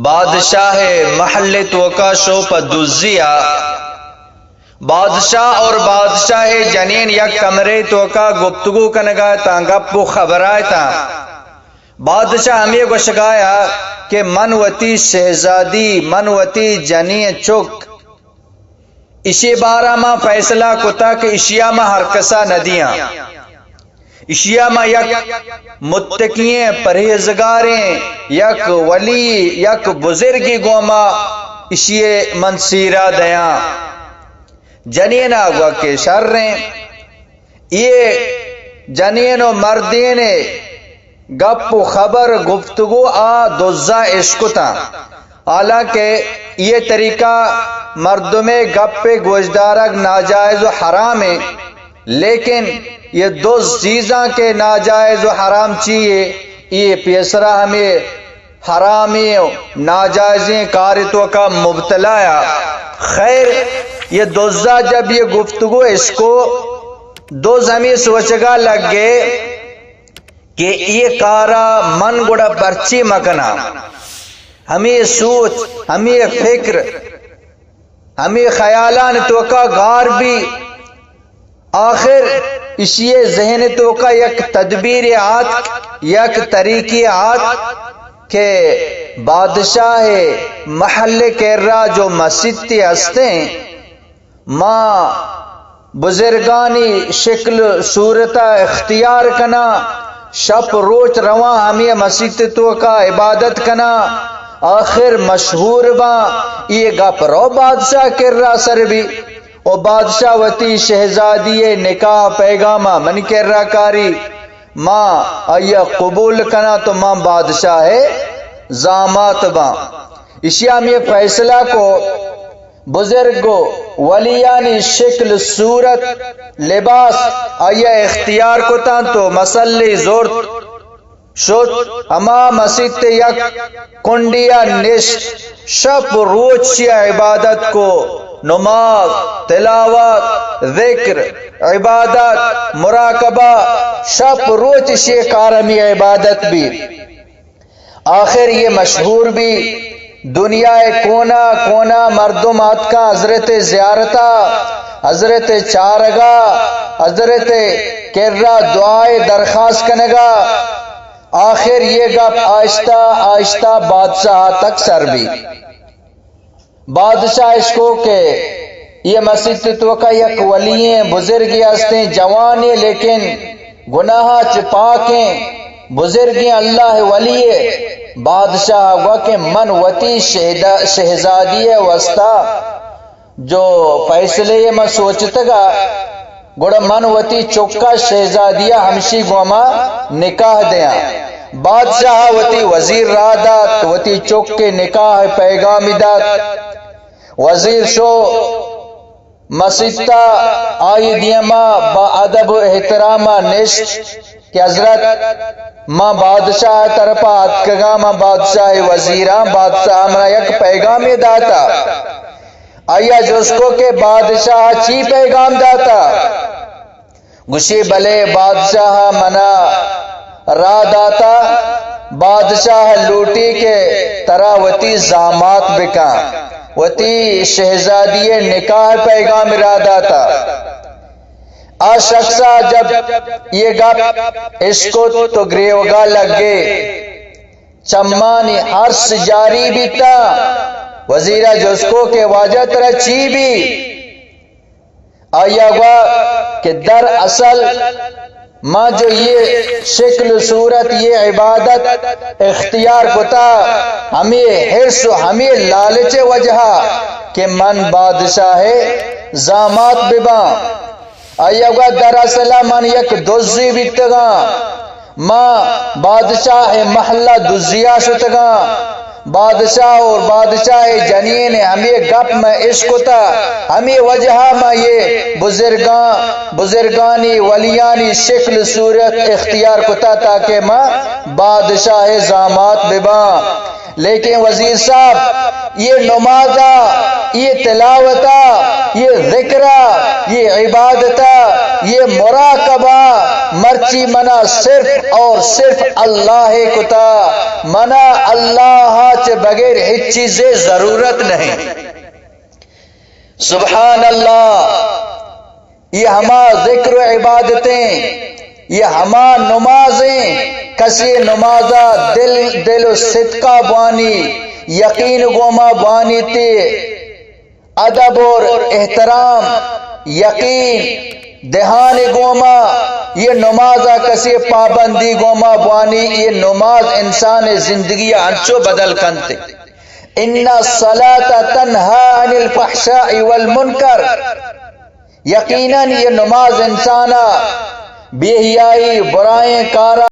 بادشاہ محل توکا شو پا دزیا بادشاہ اور بادشاہ جنین یک کمرے توکا گفتگو کنگا تا گپو خبرائے تا بادشاہ ہمیں گوشگایا کہ منوتی شہزادی منوتی جنین چک اسی بارہ ماں فیصلہ کتا کہ اشیاء ماں ہر کسا ندیاں اشیاء ماں یک متقین پرہیزگاریں یک ولی یک بزرگی گوما اشیاء منصیرہ دیاں جنین آگوا کے شرریں یہ جنین و مردین گپ و خبر گفتگو دزا عشقتا حالانکہ یہ طریقہ مردم گپ گوشدارک ناجائز و حرام ہے، لیکن یہ دو چیزاں کے ناجائز و حرام چیئے یہ پیسرا ہمیں حرامی ناجائزیں کارتوں کا مبتلایا۔ خیر یہ دوزہ جب یہ گفتگو اس کو دوز ہمیں سوچگا لگ گئے کہ یہ کارا من گڑا برچی مکنا، ہمیں سوچ ہمیں فکر ہمیں خیالان تو کا غار بھی آخر اسی ذہن تو کا یک تدبیر آت یک طریقی آت کہ بادشاہ محل کرا جو مسجد ہستے ماں بزرگانی شکل صورت اختیار کنا شپ روچ رواں ہمیں مسجد تو کا عبادت کنا آخر مشہور با یہ گپ رو بادشاہ کر رہا سر بھی او بادشاہ وتی شہزادی نکاح پیغامہ من کر رہا کاری ماں آیا قبول کنا تو ماں بادشاہ ہے زامات با اشیاء میں فیصلہ کو بزرگو ولیانی شکل صورت لباس آیا اختیار کو تھا تو مسئلے زور شد اما مسجد یک کنڈیا نشت شب روچ عبادت کو نماز تلاوت ذکر عبادت مراقبہ شب روچ کارمی عبادت بھی آخر یہ مشہور بھی دنیا کونا کونا مردم آت کا حضرت زیارتا حضرت چارگا حضرت کرا دعائے درخواست کنگا آخر یہ گپ آہستہ آہستہ بادشاہ تک سر بھی بادشاہ اس کو کہ یہ مسجد تو کا یک ولییں بزرگی ہستے جوانے لیکن گناہ چپاکیں بزرگی اللہ ولی بادشاہ ہوا کہ من وتی شہزادی وسطا جو فیصلے میں سوچتا گا گوڑا من وتی چکا شہزادیہ ہمشی گوما نکاح دیا بادشاہ وتی وزیر را دات وتی چک کے نکاح پیغام دات وزیر شو مسجدہ آئی دیما با ادب و احترامہ نشت کہ حضرت ماں بادشاہ طرفا اتکگا ماں بادشاہ وزیران بادشاہ ہمارا یک پیغام داتا آیا جس کو کہ بادشاہ چی پیغام داتا گشی بلے بادشاہ منا را داتا بادشاہ لوٹی کے طرح وتی زامات بکا وتی شہزادی نکاح پیغام را داتا آ شخصا جب یہ گپ اس کو تو گریوگا لگ گئے چمانی عرص جاری بھی تا وزیرہ جس کو کہ واجہ طرح چی بھی آیا ہوا کہ در اصل ماں جو یہ شکل صورت یہ عبادت اختیار کتا ہمیں حرص و ہمیں لالچ وجہ کہ من بادشاہ زامات ببا آیا ہوا در اصل من یک دزی بیتگا ماں بادشاہ محلہ دزیا شتگا بادشاہ اور بادشاہ جنین ہمیں گپ میں عشق تا ہمیں وجہ میں یہ بزرگانی ولیانی شکل صورت اختیار کتا تاکہ میں بادشاہ زامات ببا لیکن وزیر صاحب یہ نمازہ یہ تلاوتہ یہ ذکرہ یہ عبادتہ یہ مراقبہ مرچی منا صرف اور صرف اللہ کتا منا اللہ سے بغیر ہیچ چیزیں ضرورت نہیں۔ سبحان اللہ، یہ ہما ذکر و عبادتیں، یہ ہما نمازیں کسی نمازہ دل و صدقہ بانی، یقین گوما بانی تے ادب اور احترام یقین دہان گوما، یہ نمازہ کسی پابندی گوما بانی، یہ نماز انسان زندگی انچو بدل کنتے۔ ان الصلاۃ تنہا عن الفحشاء والمنکر، یقیناً یہ نماز انسانا بے حیائی برائیں کارا